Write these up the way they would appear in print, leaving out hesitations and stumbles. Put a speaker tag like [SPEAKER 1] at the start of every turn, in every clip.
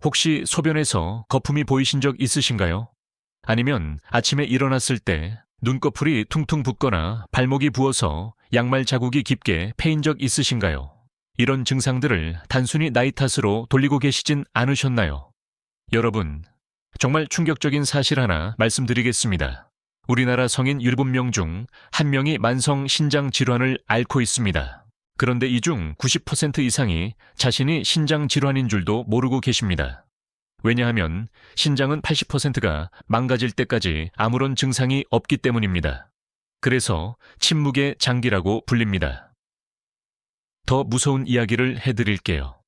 [SPEAKER 1] 혹시 소변에서 거품이 보이신 적 있으신가요? 아니면 아침에 일어났을 때 눈꺼풀이 퉁퉁 붓거나 발목이 부어서 양말 자국이 깊게 패인 적 있으신가요? 이런 증상들을 단순히 나이 탓으로 돌리고 계시진 않으셨나요? 여러분, 정말 충격적인 사실 하나 말씀드리겠습니다. 우리나라 성인 7명 중 1명이 만성 신장 질환을 앓고 있습니다. 그런데 이 중 90% 이상이 자신이 신장 질환인 줄도 모르고 계십니다. 왜냐하면 신장은 80%가 망가질 때까지 아무런 증상이 없기 때문입니다. 그래서 침묵의 장기라고 불립니다. 더 무서운 이야기를 해드릴게요.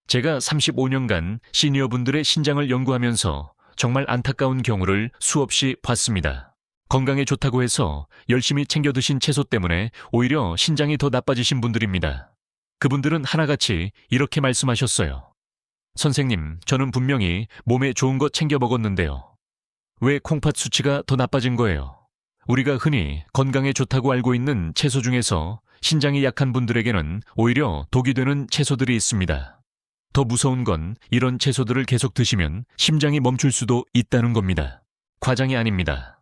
[SPEAKER 1] 제가 35년간 시니어분들의 신장을 연구하면서 정말 안타까운 경우를 수없이 봤습니다. 건강에 좋다고 해서 열심히 챙겨 드신 채소 때문에 오히려 신장이 더 나빠지신 분들입니다. 그분들은 하나같이 이렇게 말씀하셨어요. 선생님, 저는 분명히 몸에 좋은 거 챙겨 먹었는데요. 왜 콩팥 수치가 더 나빠진 거예요? 우리가 흔히 건강에 좋다고 알고 있는 채소 중에서 신장이 약한 분들에게는 오히려 독이 되는 채소들이 있습니다. 더 무서운 건 이런 채소들을 계속 드시면 심장이 멈출 수도 있다는 겁니다. 과장이 아닙니다.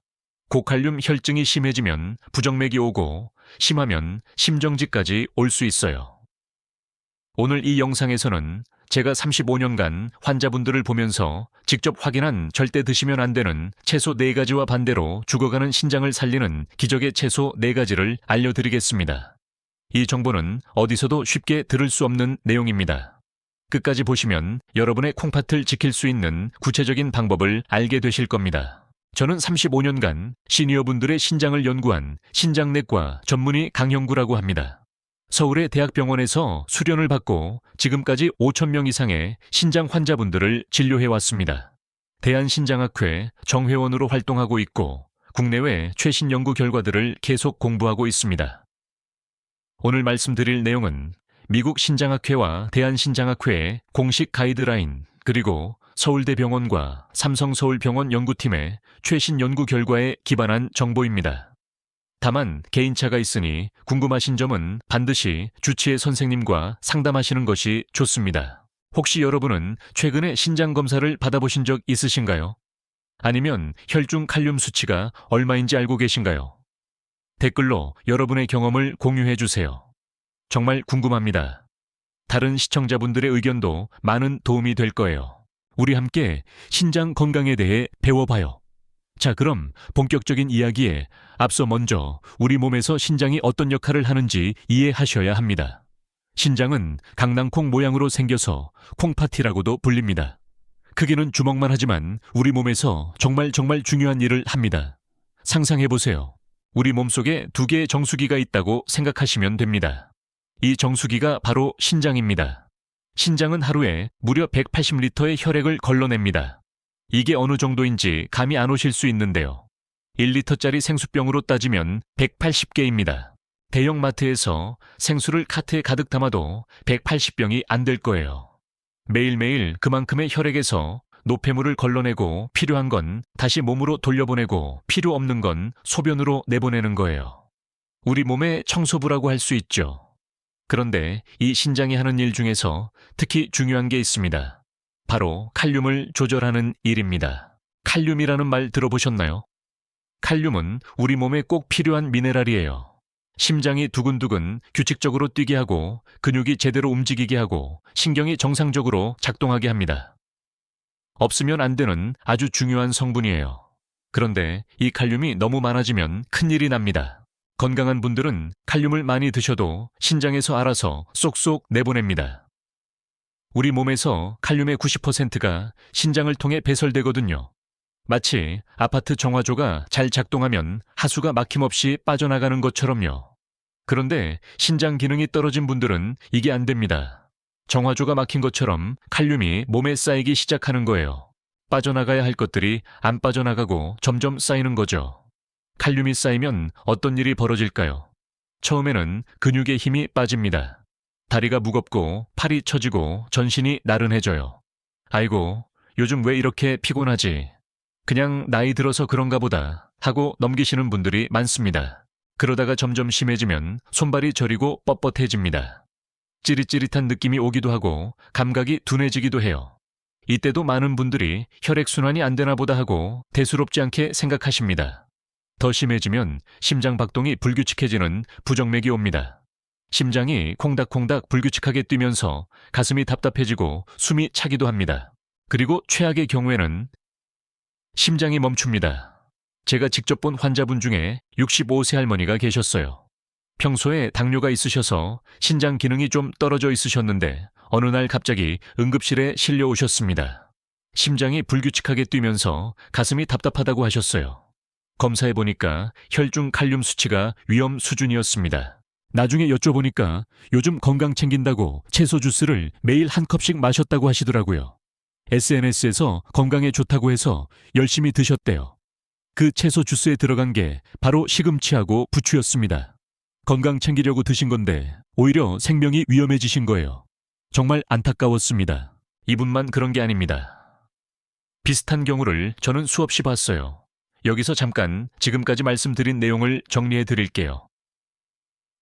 [SPEAKER 1] 고칼륨 혈증이 심해지면 부정맥이 오고 심하면 심정지까지 올 수 있어요. 오늘 이 영상에서는 제가 35년간 환자분들을 보면서 직접 확인한 절대 드시면 안 되는 채소 4가지와 반대로 죽어가는 신장을 살리는 기적의 채소 4가지를 알려드리겠습니다. 이 정보는 어디서도 쉽게 들을 수 없는 내용입니다. 끝까지 보시면 여러분의 콩팥을 지킬 수 있는 구체적인 방법을 알게 되실 겁니다. 저는 35년간 시니어분들의 신장을 연구한 신장내과 전문의 강형구라고 합니다. 서울의 대학병원에서 수련을 받고 지금까지 5,000명 이상의 신장 환자분들을 진료해왔습니다. 대한신장학회 정회원으로 활동하고 있고 국내외 최신 연구 결과들을 계속 공부하고 있습니다. 오늘 말씀드릴 내용은 미국 신장학회와 대한신장학회의 공식 가이드라인 그리고 서울대병원과 삼성서울병원 연구팀의 최신 연구 결과에 기반한 정보입니다. 다만 개인차가 있으니 궁금하신 점은 반드시 주치의 선생님과 상담하시는 것이 좋습니다. 혹시 여러분은 최근에 신장 검사를 받아보신 적 있으신가요? 아니면 혈중 칼륨 수치가 얼마인지 알고 계신가요? 댓글로 여러분의 경험을 공유해 주세요. 정말 궁금합니다. 다른 시청자분들의 의견도 많은 도움이 될 거예요. 우리 함께 신장 건강에 대해 배워봐요. 자, 그럼 본격적인 이야기에 앞서 먼저 우리 몸에서 신장이 어떤 역할을 하는지 이해하셔야 합니다. 신장은 강낭콩 모양으로 생겨서 콩팥이라고도 불립니다. 크기는 주먹만 하지만 우리 몸에서 정말 중요한 일을 합니다. 상상해보세요. 우리 몸속에 2개의 정수기가 있다고 생각하시면 됩니다. 이 정수기가 바로 신장입니다. 신장은 하루에 무려 180리터의 혈액을 걸러냅니다. 이게 어느 정도인지 감이 안 오실 수 있는데요. 1리터짜리 생수병으로 따지면 180개입니다. 대형 마트에서 생수를 카트에 가득 담아도 180병이 안 될 거예요. 매일매일 그만큼의 혈액에서 노폐물을 걸러내고 필요한 건 다시 몸으로 돌려보내고 필요 없는 건 소변으로 내보내는 거예요. 우리 몸의 청소부라고 할 수 있죠. 그런데 이 신장이 하는 일 중에서 특히 중요한 게 있습니다. 바로 칼륨을 조절하는 일입니다. 칼륨이라는 말 들어보셨나요? 칼륨은 우리 몸에 꼭 필요한 미네랄이에요. 심장이 두근두근 규칙적으로 뛰게 하고 근육이 제대로 움직이게 하고 신경이 정상적으로 작동하게 합니다. 없으면 안 되는 아주 중요한 성분이에요. 그런데 이 칼륨이 너무 많아지면 큰일이 납니다. 건강한 분들은 칼륨을 많이 드셔도 신장에서 알아서 쏙쏙 내보냅니다. 우리 몸에서 칼륨의 90%가 신장을 통해 배설되거든요. 마치 아파트 정화조가 잘 작동하면 하수가 막힘없이 빠져나가는 것처럼요. 그런데 신장 기능이 떨어진 분들은 이게 안 됩니다. 정화조가 막힌 것처럼 칼륨이 몸에 쌓이기 시작하는 거예요. 빠져나가야 할 것들이 안 빠져나가고 점점 쌓이는 거죠. 칼륨이 쌓이면 어떤 일이 벌어질까요? 처음에는 근육의 힘이 빠집니다. 다리가 무겁고 팔이 처지고 전신이 나른해져요. 아이고, 요즘 왜 이렇게 피곤하지? 그냥 나이 들어서 그런가 보다 하고 넘기시는 분들이 많습니다. 그러다가 점점 심해지면 손발이 저리고 뻣뻣해집니다. 찌릿찌릿한 느낌이 오기도 하고 감각이 둔해지기도 해요. 이때도 많은 분들이 혈액순환이 안 되나 보다 하고 대수롭지 않게 생각하십니다. 더 심해지면 심장 박동이 불규칙해지는 부정맥이 옵니다. 심장이 콩닥콩닥 불규칙하게 뛰면서 가슴이 답답해지고 숨이 차기도 합니다. 그리고 최악의 경우에는 심장이 멈춥니다. 제가 직접 본 환자분 중에 65세 할머니가 계셨어요. 평소에 당뇨가 있으셔서 신장 기능이 좀 떨어져 있으셨는데 어느 날 갑자기 응급실에 실려 오셨습니다. 심장이 불규칙하게 뛰면서 가슴이 답답하다고 하셨어요. 검사해 보니까 혈중 칼륨 수치가 위험 수준이었습니다. 나중에 여쭤보니까 요즘 건강 챙긴다고 채소 주스를 매일 한 컵씩 마셨다고 하시더라고요. SNS에서 건강에 좋다고 해서 열심히 드셨대요. 그 채소 주스에 들어간 게 바로 시금치하고 부추였습니다. 건강 챙기려고 드신 건데 오히려 생명이 위험해지신 거예요. 정말 안타까웠습니다. 이분만 그런 게 아닙니다. 비슷한 경우를 저는 수없이 봤어요. 여기서 잠깐 지금까지 말씀드린 내용을 정리해 드릴게요.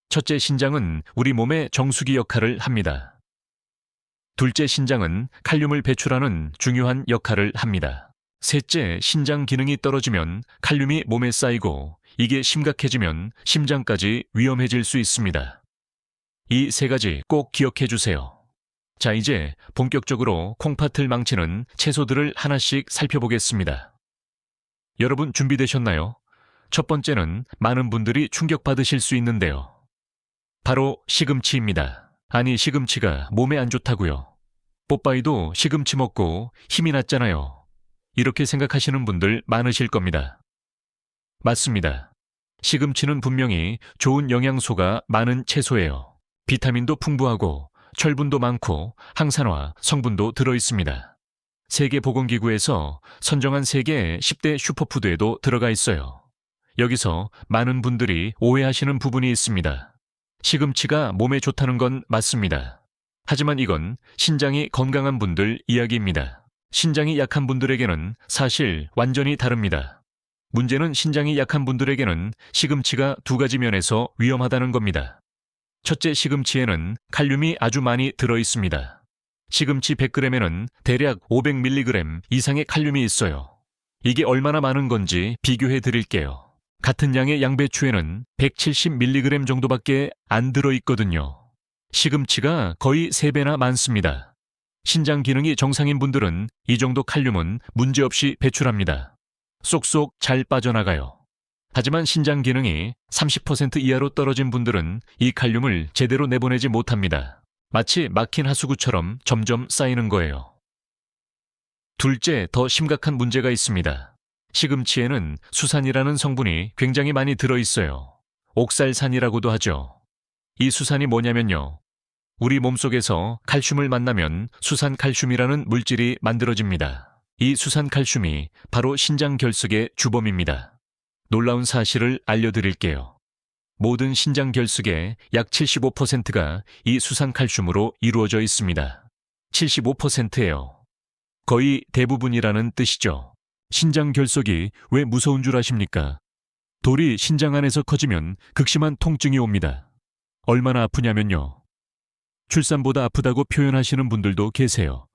[SPEAKER 1] 첫째, 신장은 우리 몸의 정수기 역할을 합니다. 둘째, 신장은 칼륨을 배출하는 중요한 역할을 합니다. 셋째, 신장 기능이 떨어지면 칼륨이 몸에 쌓이고 이게 심각해지면 심장까지 위험해질 수 있습니다. 이 세 가지 꼭 기억해 주세요. 자, 이제 본격적으로 콩팥을 망치는 채소들을 하나씩 살펴보겠습니다. 여러분 준비되셨나요? 첫 번째는 많은 분들이 충격받으실 수 있는데요. 바로 시금치입니다. 아니, 시금치가 몸에 안 좋다고요? 뽀빠이도 시금치 먹고 힘이 났잖아요. 이렇게 생각하시는 분들 많으실 겁니다. 맞습니다. 시금치는 분명히 좋은 영양소가 많은 채소예요. 비타민도 풍부하고 철분도 많고 항산화 성분도 들어있습니다. 세계보건기구에서 선정한 세계 10대 슈퍼푸드에도 들어가 있어요. 여기서 많은 분들이 오해하시는 부분이 있습니다. 시금치가 몸에 좋다는 건 맞습니다. 하지만 이건 신장이 건강한 분들 이야기입니다. 신장이 약한 분들에게는 사실 완전히 다릅니다. 문제는 신장이 약한 분들에게는 시금치가 두 가지 면에서 위험하다는 겁니다. 첫째, 시금치에는 칼륨이 아주 많이 들어있습니다. 시금치 100g에는 대략 500mg 이상의 칼륨이 있어요. 이게 얼마나 많은 건지 비교해 드릴게요. 같은 양의 양배추에는 170mg 정도밖에 안 들어있거든요. 시금치가 거의 3배나 많습니다. 신장 기능이 정상인 분들은 이 정도 칼륨은 문제없이 배출합니다. 쏙쏙 잘 빠져나가요. 하지만 신장 기능이 30% 이하로 떨어진 분들은 이 칼륨을 제대로 내보내지 못합니다. 마치 막힌 하수구처럼 점점 쌓이는 거예요. 둘째, 더 심각한 문제가 있습니다. 시금치에는 수산이라는 성분이 굉장히 많이 들어있어요. 옥살산이라고도 하죠. 이 수산이 뭐냐면요. 우리 몸속에서 칼슘을 만나면 수산칼슘이라는 물질이 만들어집니다. 이 수산칼슘이 바로 신장 결석의 주범입니다. 놀라운 사실을 알려드릴게요. 모든 신장 결석의 약 75%가 이 수산칼슘으로 이루어져 있습니다. 75%예요. 거의 대부분이라는 뜻이죠. 신장 결석이 왜 무서운 줄 아십니까? 돌이 신장 안에서 커지면 극심한 통증이 옵니다. 얼마나 아프냐면요. 출산보다 아프다고 표현하시는 분들도 계세요.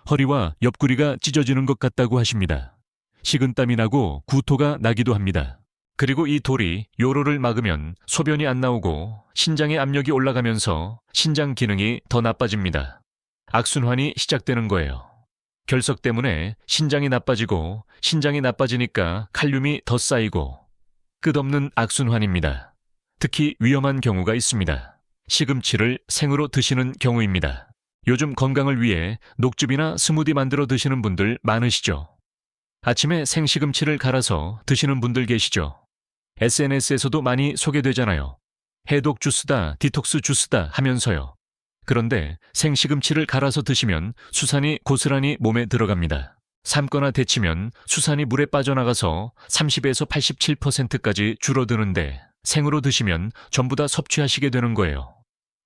[SPEAKER 1] 허리와 옆구리가 찢어지는 것 같다고 하십니다. 식은땀이 나고 구토가 나기도 합니다. 그리고 이 돌이 요로를 막으면 소변이 안 나오고 신장의 압력이 올라가면서 신장 기능이 더 나빠집니다. 악순환이 시작되는 거예요. 결석 때문에 신장이 나빠지고 신장이 나빠지니까 칼륨이 더 쌓이고 끝없는 악순환입니다. 특히 위험한 경우가 있습니다. 시금치를 생으로 드시는 경우입니다. 요즘 건강을 위해 녹즙이나 스무디 만들어 드시는 분들 많으시죠? 아침에 생시금치를 갈아서 드시는 분들 계시죠? SNS에서도 많이 소개되잖아요. 해독 주스다, 디톡스 주스다 하면서요. 그런데 생시금치를 갈아서 드시면 수산이 고스란히 몸에 들어갑니다. 삶거나 데치면 수산이 물에 빠져나가서 30에서 87%까지 줄어드는데 생으로 드시면 전부 다 섭취하시게 되는 거예요.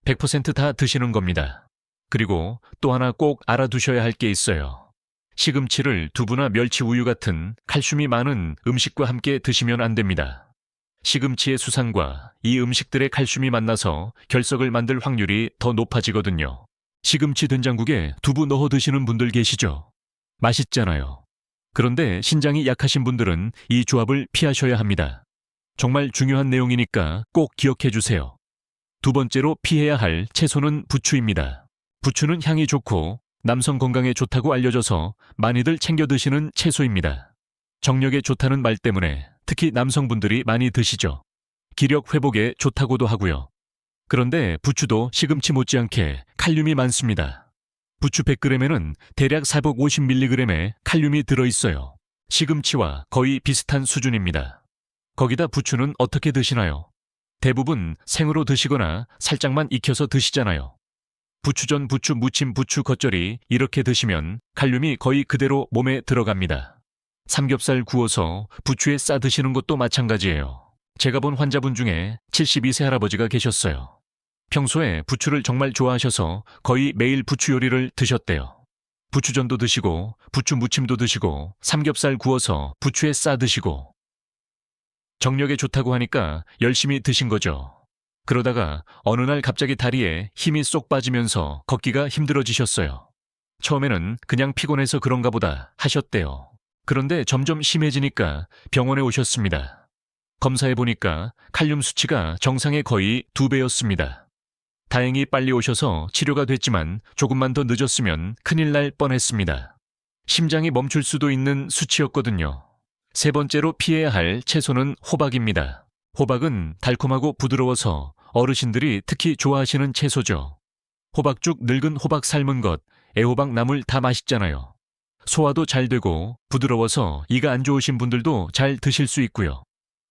[SPEAKER 1] 100% 드시는 겁니다. 그리고 또 하나 꼭 알아두셔야 할 게 있어요. 시금치를 두부나 멸치 우유 같은 칼슘이 많은 음식과 함께 드시면 안 됩니다. 시금치의 수산과 이 음식들의 칼슘이 만나서 결석을 만들 확률이 더 높아지거든요. 시금치 된장국에 두부 넣어 드시는 분들 계시죠? 맛있잖아요. 그런데 신장이 약하신 분들은 이 조합을 피하셔야 합니다. 정말 중요한 내용이니까 꼭 기억해 주세요. 두 번째로 피해야 할 채소는 부추입니다. 부추는 향이 좋고 남성 건강에 좋다고 알려져서 많이들 챙겨 드시는 채소입니다. 정력에 좋다는 말 때문에 특히 남성분들이 많이 드시죠. 기력 회복에 좋다고도 하고요. 그런데 부추도 시금치 못지않게 칼륨이 많습니다. 부추 100g에는 대략 450mg의 칼륨이 들어있어요. 시금치와 거의 비슷한 수준입니다. 거기다 부추는 어떻게 드시나요? 대부분 생으로 드시거나 살짝만 익혀서 드시잖아요. 부추전, 부추 무침, 부추 겉절이 이렇게 드시면 칼륨이 거의 그대로 몸에 들어갑니다. 삼겹살 구워서 부추에 싸 드시는 것도 마찬가지예요. 제가 본 환자분 중에 72세 할아버지가 계셨어요. 평소에 부추를 정말 좋아하셔서 거의 매일 부추 요리를 드셨대요. 부추전도 드시고 부추 무침도 드시고 삼겹살 구워서 부추에 싸 드시고 정력에 좋다고 하니까 열심히 드신 거죠. 그러다가 어느 날 갑자기 다리에 힘이 쏙 빠지면서 걷기가 힘들어지셨어요. 처음에는 그냥 피곤해서 그런가 보다 하셨대요. 그런데 점점 심해지니까 병원에 오셨습니다. 검사해보니까 칼륨 수치가 정상의 거의 2배였습니다. 다행히 빨리 오셔서 치료가 됐지만 조금만 더 늦었으면 큰일 날 뻔했습니다. 심장이 멈출 수도 있는 수치였거든요. 세 번째로 피해야 할 채소는 호박입니다. 호박은 달콤하고 부드러워서 어르신들이 특히 좋아하시는 채소죠. 호박죽, 늙은 호박 삶은 것, 애호박 나물 다 맛있잖아요. 소화도 잘 되고 부드러워서 이가 안 좋으신 분들도 잘 드실 수 있고요.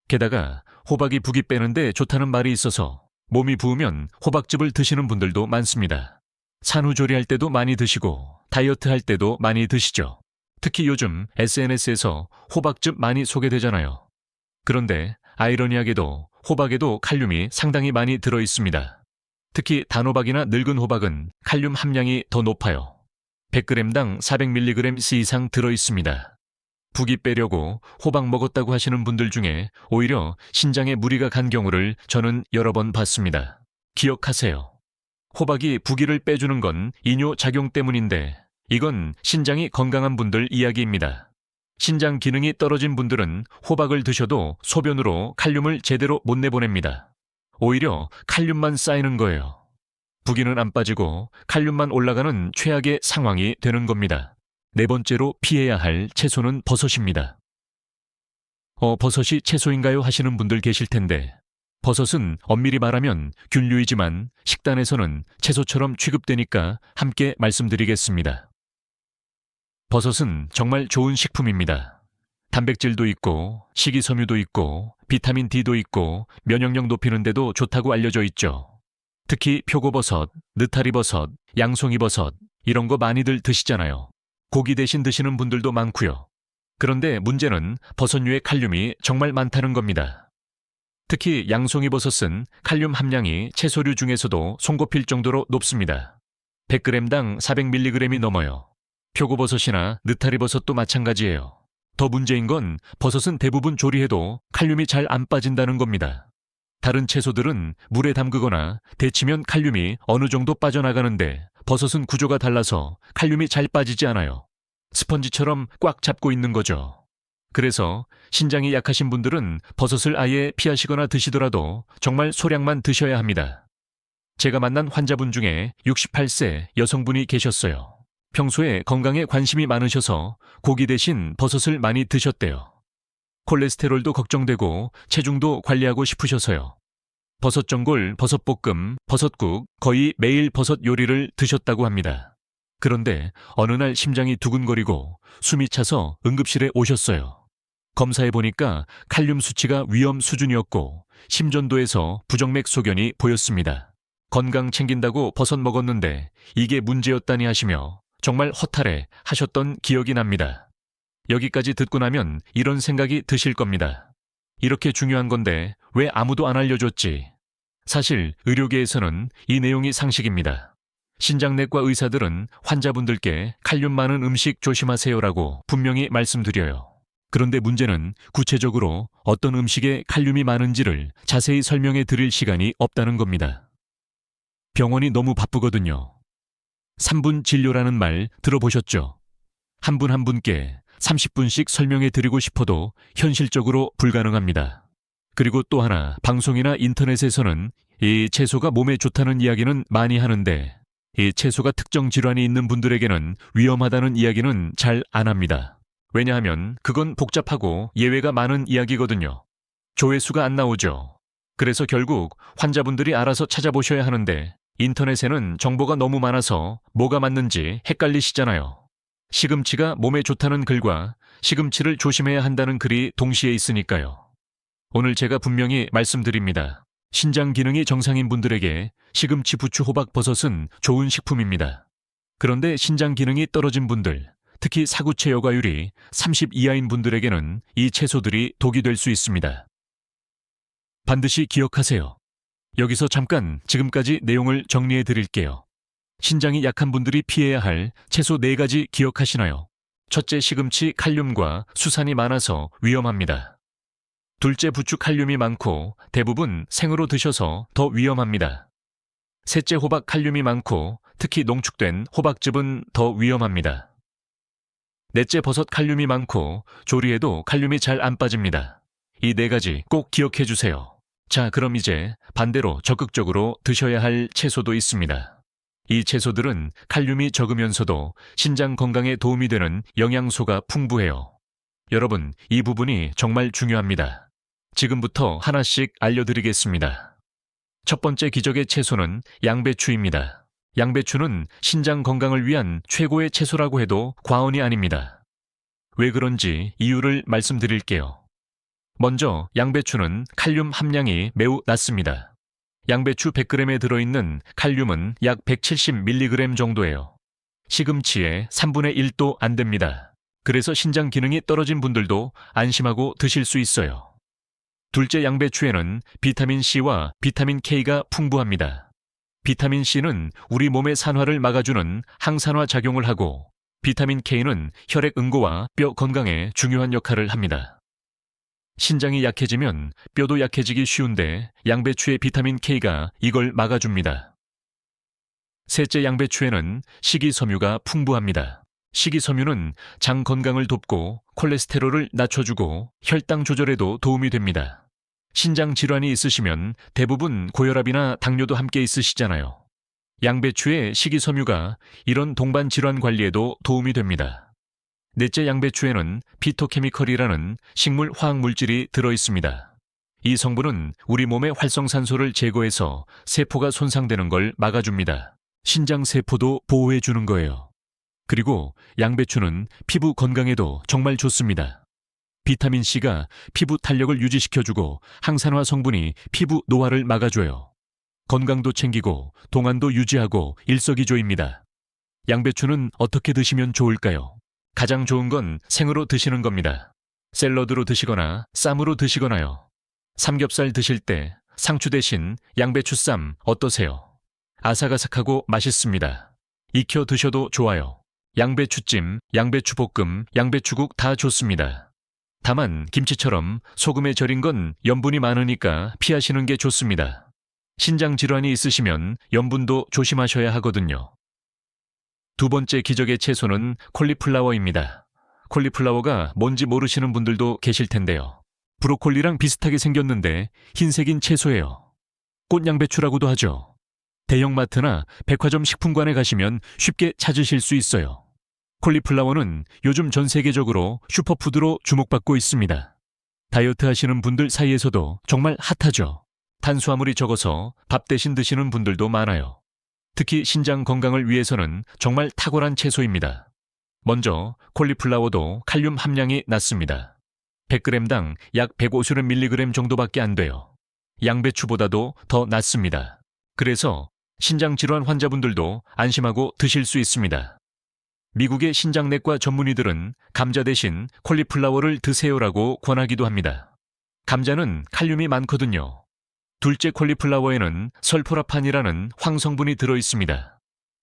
[SPEAKER 1] 게다가 호박이 붓기 빼는데 좋다는 말이 있어서 몸이 부으면 호박즙을 드시는 분들도 많습니다. 산후조리할 때도 많이 드시고 다이어트 할 때도 많이 드시죠. 특히 요즘 SNS에서 호박즙 많이 소개되잖아요. 그런데 아이러니하게도 호박에도 칼륨이 상당히 많이 들어 있습니다. 특히 단호박이나 늙은 호박은 칼륨 함량이 더 높아요. 100g당 400mg 이상 들어 있습니다. 붓기 빼려고 호박 먹었다고 하시는 분들 중에 오히려 신장에 무리가 간 경우를 저는 여러 번 봤습니다. 기억하세요. 호박이 붓기를 빼주는 건 이뇨 작용 때문인데 이건 신장이 건강한 분들 이야기입니다. 신장 기능이 떨어진 분들은 호박을 드셔도 소변으로 칼륨을 제대로 못 내보냅니다. 오히려 칼륨만 쌓이는 거예요. 붓기는 안 빠지고 칼륨만 올라가는 최악의 상황이 되는 겁니다. 네 번째로 피해야 할 채소는 버섯입니다. 버섯이 채소인가요? 하시는 분들 계실 텐데 버섯은 엄밀히 말하면 균류이지만 식단에서는 채소처럼 취급되니까 함께 말씀드리겠습니다. 버섯은 정말 좋은 식품입니다. 단백질도 있고 식이섬유도 있고 비타민 D도 있고 면역력 높이는 데도 좋다고 알려져 있죠. 특히 표고버섯, 느타리버섯, 양송이버섯 이런 거 많이들 드시잖아요. 고기 대신 드시는 분들도 많고요. 그런데 문제는 버섯류의 칼륨이 정말 많다는 겁니다. 특히 양송이버섯은 칼륨 함량이 채소류 중에서도 손꼽힐 정도로 높습니다. 100g당 400mg이 넘어요. 표고버섯이나 느타리버섯도 마찬가지예요. 더 문제인 건 버섯은 대부분 조리해도 칼륨이 잘 안 빠진다는 겁니다. 다른 채소들은 물에 담그거나 데치면 칼륨이 어느 정도 빠져나가는데 버섯은 구조가 달라서 칼륨이 잘 빠지지 않아요. 스펀지처럼 꽉 잡고 있는 거죠. 그래서 신장이 약하신 분들은 버섯을 아예 피하시거나 드시더라도 정말 소량만 드셔야 합니다. 제가 만난 환자분 중에 68세 여성분이 계셨어요. 평소에 건강에 관심이 많으셔서 고기 대신 버섯을 많이 드셨대요. 콜레스테롤도 걱정되고 체중도 관리하고 싶으셔서요. 버섯전골, 버섯볶음, 버섯국 거의 매일 버섯 요리를 드셨다고 합니다. 그런데 어느 날 심장이 두근거리고 숨이 차서 응급실에 오셨어요. 검사해보니까 칼륨 수치가 위험 수준이었고 심전도에서 부정맥 소견이 보였습니다. 건강 챙긴다고 버섯 먹었는데 이게 문제였다니 하시며 정말 허탈해 하셨던 기억이 납니다. 여기까지 듣고 나면 이런 생각이 드실 겁니다. 이렇게 중요한 건데 왜 아무도 안 알려줬지? 사실 의료계에서는 이 내용이 상식입니다. 신장내과 의사들은 환자분들께 칼륨 많은 음식 조심하세요라고 분명히 말씀드려요. 그런데 문제는 구체적으로 어떤 음식에 칼륨이 많은지를 자세히 설명해 드릴 시간이 없다는 겁니다. 병원이 너무 바쁘거든요. 3분 진료라는 말 들어보셨죠? 한 분 한 분께 30분씩 설명해 드리고 싶어도 현실적으로 불가능합니다. 그리고 또 하나, 방송이나 인터넷에서는 이 채소가 몸에 좋다는 이야기는 많이 하는데 이 채소가 특정 질환이 있는 분들에게는 위험하다는 이야기는 잘 안 합니다. 왜냐하면 그건 복잡하고 예외가 많은 이야기거든요. 조회수가 안 나오죠. 그래서 결국 환자분들이 알아서 찾아보셔야 하는데 인터넷에는 정보가 너무 많아서 뭐가 맞는지 헷갈리시잖아요. 시금치가 몸에 좋다는 글과 시금치를 조심해야 한다는 글이 동시에 있으니까요. 오늘 제가 분명히 말씀드립니다. 신장 기능이 정상인 분들에게 시금치, 부추, 호박, 버섯은 좋은 식품입니다. 그런데 신장 기능이 떨어진 분들, 특히 사구체 여과율이 30 이하인 분들에게는 이 채소들이 독이 될 수 있습니다. 반드시 기억하세요. 여기서 잠깐 지금까지 내용을 정리해 드릴게요. 신장이 약한 분들이 피해야 할 채소 4가지 기억하시나요? 첫째, 시금치 칼륨과 수산이 많아서 위험합니다. 둘째, 부추 칼륨이 많고 대부분 생으로 드셔서 더 위험합니다. 셋째, 호박 칼륨이 많고 특히 농축된 호박즙은 더 위험합니다. 넷째, 버섯 칼륨이 많고 조리해도 칼륨이 잘 안 빠집니다. 이 4가지 꼭 기억해 주세요. 자, 그럼 이제 반대로 적극적으로 드셔야 할 채소도 있습니다. 이 채소들은 칼륨이 적으면서도 신장 건강에 도움이 되는 영양소가 풍부해요. 여러분, 이 부분이 정말 중요합니다. 지금부터 하나씩 알려드리겠습니다. 첫 번째 기적의 채소는 양배추입니다. 양배추는 신장 건강을 위한 최고의 채소라고 해도 과언이 아닙니다. 왜 그런지 이유를 말씀드릴게요. 먼저 양배추는 칼륨 함량이 매우 낮습니다. 양배추 100g에 들어있는 칼륨은 약 170mg 정도예요. 시금치의 3분의 1도 안 됩니다. 그래서 신장 기능이 떨어진 분들도 안심하고 드실 수 있어요. 둘째, 양배추에는 비타민 C와 비타민 K가 풍부합니다. 비타민 C는 우리 몸의 산화를 막아주는 항산화 작용을 하고 비타민 K는 혈액 응고와 뼈 건강에 중요한 역할을 합니다. 신장이 약해지면 뼈도 약해지기 쉬운데 양배추의 비타민 K가 이걸 막아줍니다. 셋째, 양배추에는 식이섬유가 풍부합니다. 식이섬유는 장 건강을 돕고 콜레스테롤을 낮춰주고 혈당 조절에도 도움이 됩니다. 신장 질환이 있으시면 대부분 고혈압이나 당뇨도 함께 있으시잖아요. 양배추의 식이섬유가 이런 동반 질환 관리에도 도움이 됩니다. 넷째, 양배추에는 피토케미컬이라는 식물 화학 물질이 들어있습니다. 이 성분은 우리 몸의 활성산소를 제거해서 세포가 손상되는 걸 막아줍니다. 신장 세포도 보호해주는 거예요. 그리고 양배추는 피부 건강에도 정말 좋습니다. 비타민 C가 피부 탄력을 유지시켜주고 항산화 성분이 피부 노화를 막아줘요. 건강도 챙기고 동안도 유지하고 일석이조입니다. 양배추는 어떻게 드시면 좋을까요? 가장 좋은 건 생으로 드시는 겁니다. 샐러드로 드시거나 쌈으로 드시거나요. 삼겹살 드실 때 상추 대신 양배추 쌈 어떠세요? 아삭아삭하고 맛있습니다. 익혀 드셔도 좋아요. 양배추찜, 양배추볶음, 양배추국 다 좋습니다. 다만 김치처럼 소금에 절인 건 염분이 많으니까 피하시는 게 좋습니다. 신장 질환이 있으시면 염분도 조심하셔야 하거든요. 두 번째 기적의 채소는 콜리플라워입니다. 콜리플라워가 뭔지 모르시는 분들도 계실 텐데요. 브로콜리랑 비슷하게 생겼는데 흰색인 채소예요. 꽃양배추라고도 하죠. 대형마트나 백화점 식품관에 가시면 쉽게 찾으실 수 있어요. 콜리플라워는 요즘 전 세계적으로 슈퍼푸드로 주목받고 있습니다. 다이어트 하시는 분들 사이에서도 정말 핫하죠. 탄수화물이 적어서 밥 대신 드시는 분들도 많아요. 특히 신장 건강을 위해서는 정말 탁월한 채소입니다. 먼저 콜리플라워도 칼륨 함량이 낮습니다. 100g당 약 150mg 정도밖에 안 돼요. 양배추보다도 더 낮습니다. 그래서 신장 질환 환자분들도 안심하고 드실 수 있습니다. 미국의 신장내과 전문의들은 감자 대신 콜리플라워를 드세요라고 권하기도 합니다. 감자는 칼륨이 많거든요. 둘째, 콜리플라워에는 설포라판이라는 황성분이 들어있습니다.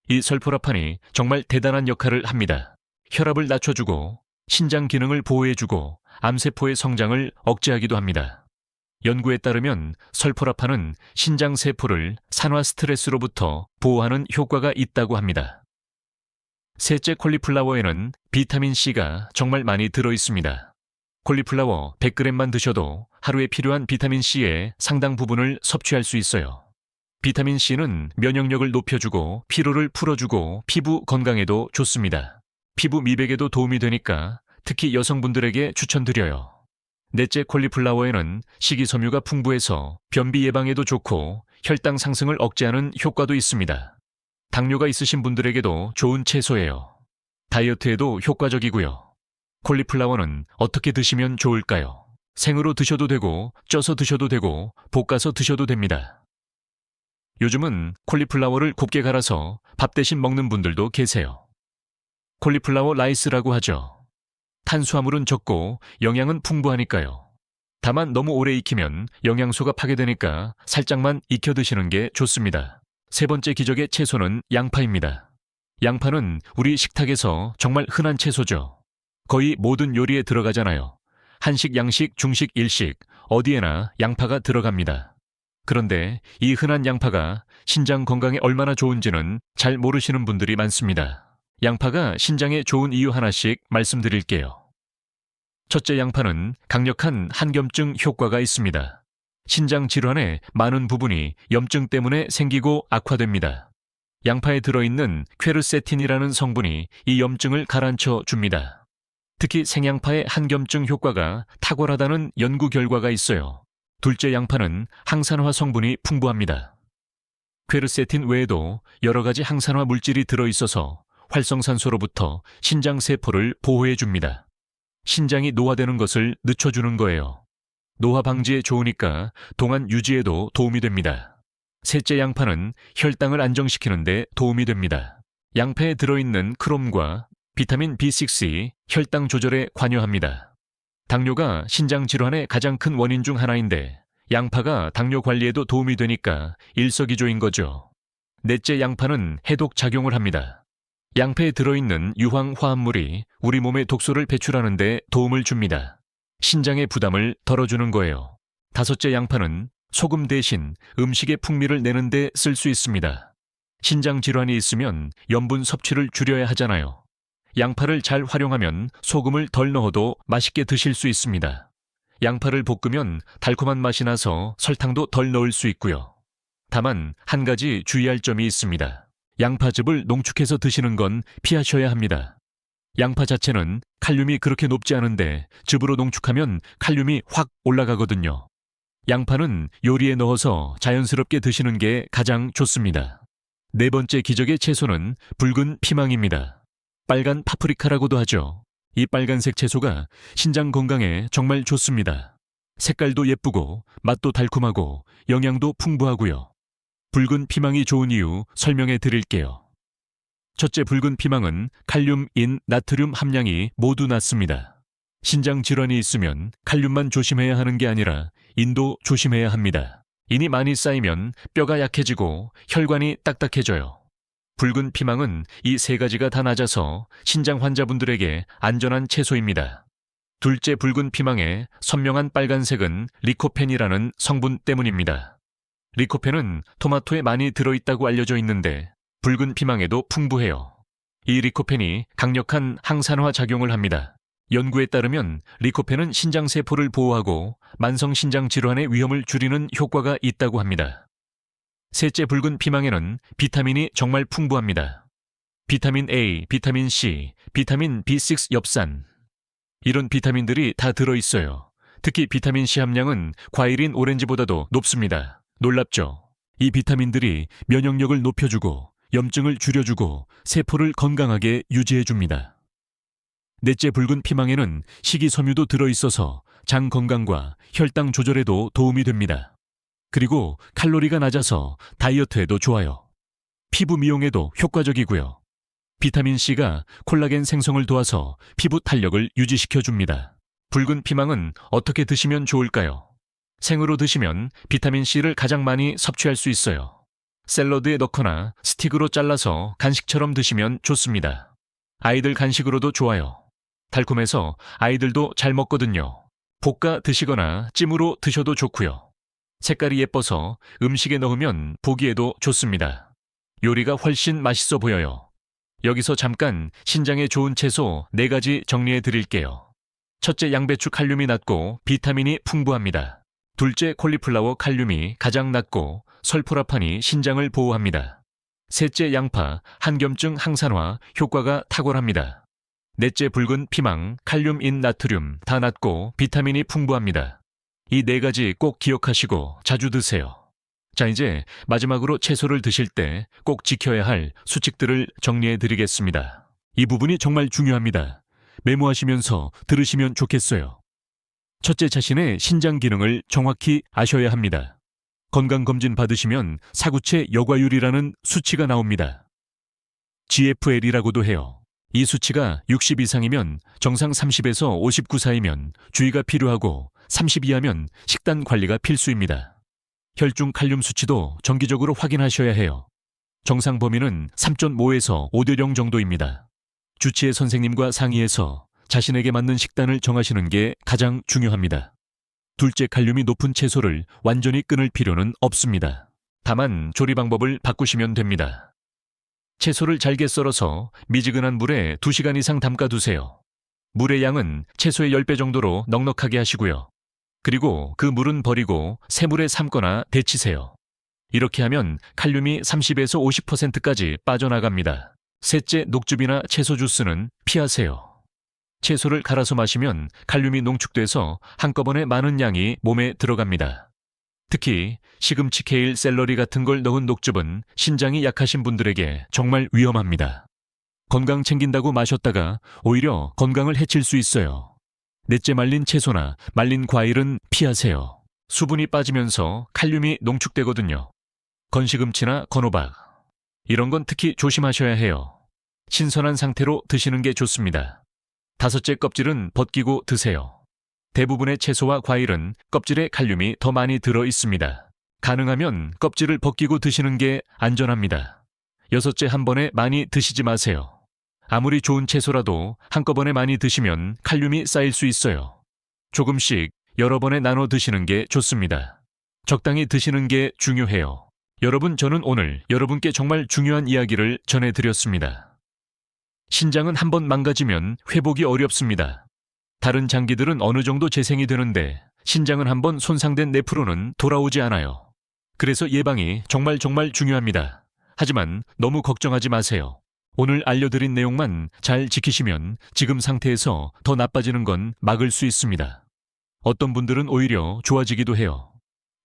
[SPEAKER 1] 이 설포라판이 정말 대단한 역할을 합니다. 혈압을 낮춰주고 신장 기능을 보호해주고 암세포의 성장을 억제하기도 합니다. 연구에 따르면 설포라판은 신장 세포를 산화 스트레스로부터 보호하는 효과가 있다고 합니다. 셋째, 콜리플라워에는 비타민C가 정말 많이 들어 있습니다. 콜리플라워 100g만 드셔도 하루에 필요한 비타민C의 상당 부분을 섭취할 수 있어요. 비타민C는 면역력을 높여주고 피로를 풀어주고 피부 건강에도 좋습니다. 피부 미백에도 도움이 되니까 특히 여성분들에게 추천드려요. 넷째, 콜리플라워에는 식이섬유가 풍부해서 변비 예방에도 좋고 혈당 상승을 억제하는 효과도 있습니다. 당뇨가 있으신 분들에게도 좋은 채소예요. 다이어트에도 효과적이고요. 콜리플라워는 어떻게 드시면 좋을까요? 생으로 드셔도 되고 쪄서 드셔도 되고 볶아서 드셔도 됩니다. 요즘은 콜리플라워를 곱게 갈아서 밥 대신 먹는 분들도 계세요. 콜리플라워 라이스라고 하죠. 탄수화물은 적고 영양은 풍부하니까요. 다만 너무 오래 익히면 영양소가 파괴되니까 살짝만 익혀 드시는 게 좋습니다. 세 번째 기적의 채소는 양파입니다. 양파는 우리 식탁에서 정말 흔한 채소죠. 거의 모든 요리에 들어가잖아요. 한식, 양식, 중식, 일식 어디에나 양파가 들어갑니다. 그런데 이 흔한 양파가 신장 건강에 얼마나 좋은지는 잘 모르시는 분들이 많습니다. 양파가 신장에 좋은 이유 하나씩 말씀드릴게요. 첫째, 양파는 강력한 항염증 효과가 있습니다. 신장 질환의 많은 부분이 염증 때문에 생기고 악화됩니다. 양파에 들어있는 퀘르세틴이라는 성분이 이 염증을 가라앉혀 줍니다. 특히 생양파의 항염증 효과가 탁월하다는 연구 결과가 있어요. 둘째, 양파는 항산화 성분이 풍부합니다. 퀘르세틴 외에도 여러 가지 항산화 물질이 들어있어서 활성산소로부터 신장 세포를 보호해 줍니다. 신장이 노화되는 것을 늦춰주는 거예요. 노화 방지에 좋으니까 동안 유지에도 도움이 됩니다. 셋째, 양파는 혈당을 안정시키는 데 도움이 됩니다. 양파에 들어있는 크롬과 비타민 B6이 혈당 조절에 관여합니다. 당뇨가 신장 질환의 가장 큰 원인 중 하나인데 양파가 당뇨 관리에도 도움이 되니까 일석이조인 거죠. 넷째, 양파는 해독 작용을 합니다. 양파에 들어있는 유황 화합물이 우리 몸의 독소를 배출하는 데 도움을 줍니다. 신장의 부담을 덜어주는 거예요. 다섯째, 양파는 소금 대신 음식의 풍미를 내는 데 쓸 수 있습니다. 신장 질환이 있으면 염분 섭취를 줄여야 하잖아요. 양파를 잘 활용하면 소금을 덜 넣어도 맛있게 드실 수 있습니다. 양파를 볶으면 달콤한 맛이 나서 설탕도 덜 넣을 수 있고요. 다만 한 가지 주의할 점이 있습니다. 양파즙을 농축해서 드시는 건 피하셔야 합니다. 양파 자체는 칼륨이 그렇게 높지 않은데 즙으로 농축하면 칼륨이 확 올라가거든요. 양파는 요리에 넣어서 자연스럽게 드시는 게 가장 좋습니다. 네 번째 기적의 채소는 붉은 피망입니다. 빨간 파프리카라고도 하죠. 이 빨간색 채소가 신장 건강에 정말 좋습니다. 색깔도 예쁘고 맛도 달콤하고 영양도 풍부하고요. 붉은 피망이 좋은 이유 설명해 드릴게요. 첫째, 붉은 피망은 칼륨, 인, 나트륨 함량이 모두 낮습니다. 신장 질환이 있으면 칼륨만 조심해야 하는 게 아니라 인도 조심해야 합니다. 인이 많이 쌓이면 뼈가 약해지고 혈관이 딱딱해져요. 붉은 피망은 이 세 가지가 다 낮아서 신장 환자분들에게 안전한 채소입니다. 둘째, 붉은 피망의 선명한 빨간색은 리코펜이라는 성분 때문입니다. 리코펜은 토마토에 많이 들어있다고 알려져 있는데 붉은 피망에도 풍부해요. 이 리코펜이 강력한 항산화 작용을 합니다. 연구에 따르면 리코펜은 신장세포를 보호하고 만성신장 질환의 위험을 줄이는 효과가 있다고 합니다. 셋째, 붉은 피망에는 비타민이 정말 풍부합니다. 비타민 A, 비타민 C, 비타민 B6 엽산. 이런 비타민들이 다 들어있어요. 특히 비타민 C 함량은 과일인 오렌지보다도 높습니다. 놀랍죠? 이 비타민들이 면역력을 높여주고 염증을 줄여주고 세포를 건강하게 유지해줍니다. 넷째, 붉은 피망에는 식이섬유도 들어있어서 장 건강과 혈당 조절에도 도움이 됩니다. 그리고 칼로리가 낮아서 다이어트에도 좋아요. 피부 미용에도 효과적이고요. 비타민C가 콜라겐 생성을 도와서 피부 탄력을 유지시켜줍니다. 붉은 피망은 어떻게 드시면 좋을까요? 생으로 드시면 비타민C를 가장 많이 섭취할 수 있어요. 샐러드에 넣거나 스틱으로 잘라서 간식처럼 드시면 좋습니다. 아이들 간식으로도 좋아요. 달콤해서 아이들도 잘 먹거든요. 볶아 드시거나 찜으로 드셔도 좋고요. 색깔이 예뻐서 음식에 넣으면 보기에도 좋습니다. 요리가 훨씬 맛있어 보여요. 여기서 잠깐 신장에 좋은 채소 4가지 정리해 드릴게요. 첫째, 양배추 칼륨이 낮고 비타민이 풍부합니다. 둘째, 콜리플라워 칼륨이 가장 낮고 설포라판이 신장을 보호합니다. 셋째, 양파, 한겸증 항산화 효과가 탁월합니다. 넷째, 붉은 피망, 칼륨인 나트륨 다 낮고 비타민이 풍부합니다. 이 4가지 꼭 기억하시고 자주 드세요. 자, 이제 마지막으로 채소를 드실 때 꼭 지켜야 할 수칙들을 정리해 드리겠습니다. 이 부분이 정말 중요합니다. 메모하시면서 들으시면 좋겠어요. 첫째, 자신의 신장 기능을 정확히 아셔야 합니다. 건강검진 받으시면 사구체 여과율이라는 수치가 나옵니다. GFL이라고도 해요. 이 수치가 60 이상이면 정상 30에서 59 사이면 주의가 필요하고 30 이하면 식단 관리가 필수입니다. 혈중 칼륨 수치도 정기적으로 확인하셔야 해요. 정상 범위는 3.5에서 5대0 정도입니다. 주치의 선생님과 상의해서 자신에게 맞는 식단을 정하시는 게 가장 중요합니다. 둘째, 칼륨이 높은 채소를 완전히 끊을 필요는 없습니다. 다만 조리 방법을 바꾸시면 됩니다. 채소를 잘게 썰어서 미지근한 물에 2시간 이상 담가두세요. 물의 양은 채소의 10배 정도로 넉넉하게 하시고요. 그리고 그 물은 버리고 새물에 삶거나 데치세요. 이렇게 하면 칼륨이 30에서 50%까지 빠져나갑니다. 셋째, 녹즙이나 채소 주스는 피하세요. 채소를 갈아서 마시면 칼륨이 농축돼서 한꺼번에 많은 양이 몸에 들어갑니다. 특히 시금치, 케일, 샐러리 같은 걸 넣은 녹즙은 신장이 약하신 분들에게 정말 위험합니다. 건강 챙긴다고 마셨다가 오히려 건강을 해칠 수 있어요. 넷째, 말린 채소나 말린 과일은 피하세요. 수분이 빠지면서 칼륨이 농축되거든요. 건시금치나 건호박, 이런 건 특히 조심하셔야 해요. 신선한 상태로 드시는 게 좋습니다. 다섯째, 껍질은 벗기고 드세요. 대부분의 채소와 과일은 껍질에 칼륨이 더 많이 들어 있습니다. 가능하면 껍질을 벗기고 드시는 게 안전합니다. 여섯째, 한 번에 많이 드시지 마세요. 아무리 좋은 채소라도 한꺼번에 많이 드시면 칼륨이 쌓일 수 있어요. 조금씩 여러 번에 나눠 드시는 게 좋습니다. 적당히 드시는 게 중요해요. 여러분, 저는 오늘 여러분께 정말 중요한 이야기를 전해드렸습니다. 신장은 한번 망가지면 회복이 어렵습니다. 다른 장기들은 어느 정도 재생이 되는데 신장은 한번 손상된 뇌프로는 돌아오지 않아요. 그래서 예방이 정말 중요합니다. 하지만 너무 걱정하지 마세요. 오늘 알려드린 내용만 잘 지키시면 지금 상태에서 더 나빠지는 건 막을 수 있습니다. 어떤 분들은 오히려 좋아지기도 해요.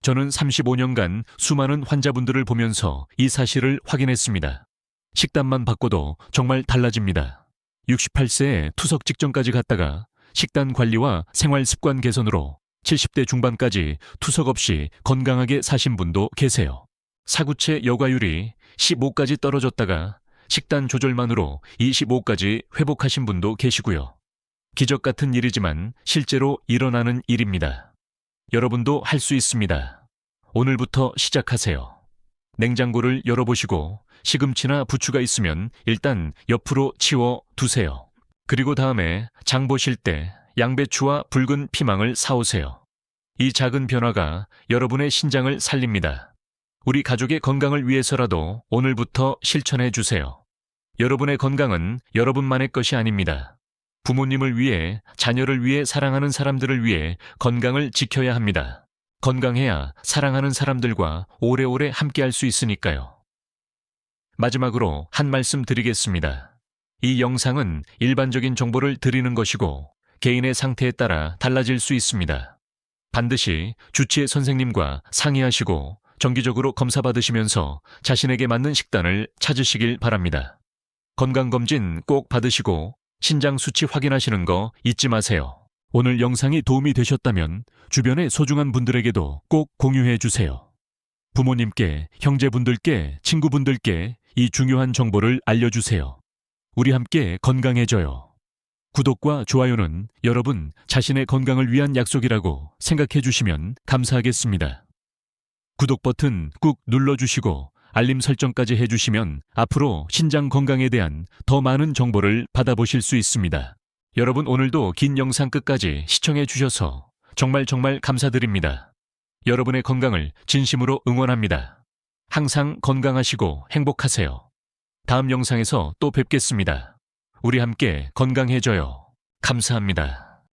[SPEAKER 1] 저는 35년간 수많은 환자분들을 보면서 이 사실을 확인했습니다. 식단만 바꿔도 정말 달라집니다. 68세에 투석 직전까지 갔다가 식단 관리와 생활 습관 개선으로 70대 중반까지 투석 없이 건강하게 사신 분도 계세요. 사구체 여과율이 15까지 떨어졌다가 식단 조절만으로 25까지 회복하신 분도 계시고요. 기적 같은 일이지만 실제로 일어나는 일입니다. 여러분도 할 수 있습니다. 오늘부터 시작하세요. 냉장고를 열어보시고 시금치나 부추가 있으면 일단 옆으로 치워 두세요. 그리고 다음에 장 보실 때 양배추와 붉은 피망을 사오세요. 이 작은 변화가 여러분의 신장을 살립니다. 우리 가족의 건강을 위해서라도 오늘부터 실천해 주세요. 여러분의 건강은 여러분만의 것이 아닙니다. 부모님을 위해, 자녀를 위해, 사랑하는 사람들을 위해 건강을 지켜야 합니다. 건강해야 사랑하는 사람들과 오래오래 함께할 수 있으니까요. 마지막으로 한 말씀 드리겠습니다. 이 영상은 일반적인 정보를 드리는 것이고 개인의 상태에 따라 달라질 수 있습니다. 반드시 주치의 선생님과 상의하시고 정기적으로 검사받으시면서 자신에게 맞는 식단을 찾으시길 바랍니다. 건강검진 꼭 받으시고 신장 수치 확인하시는 거 잊지 마세요. 오늘 영상이 도움이 되셨다면 주변의 소중한 분들에게도 꼭 공유해 주세요. 부모님께, 형제분들께, 친구분들께 이 중요한 정보를 알려주세요. 우리 함께 건강해져요. 구독과 좋아요는 여러분 자신의 건강을 위한 약속이라고 생각해 주시면 감사하겠습니다. 구독 버튼 꾹 눌러주시고 알림 설정까지 해주시면 앞으로 신장 건강에 대한 더 많은 정보를 받아보실 수 있습니다. 여러분, 오늘도 긴 영상 끝까지 시청해 주셔서 정말 감사드립니다. 여러분의 건강을 진심으로 응원합니다. 항상 건강하시고 행복하세요. 다음 영상에서 또 뵙겠습니다. 우리 함께 건강해져요. 감사합니다.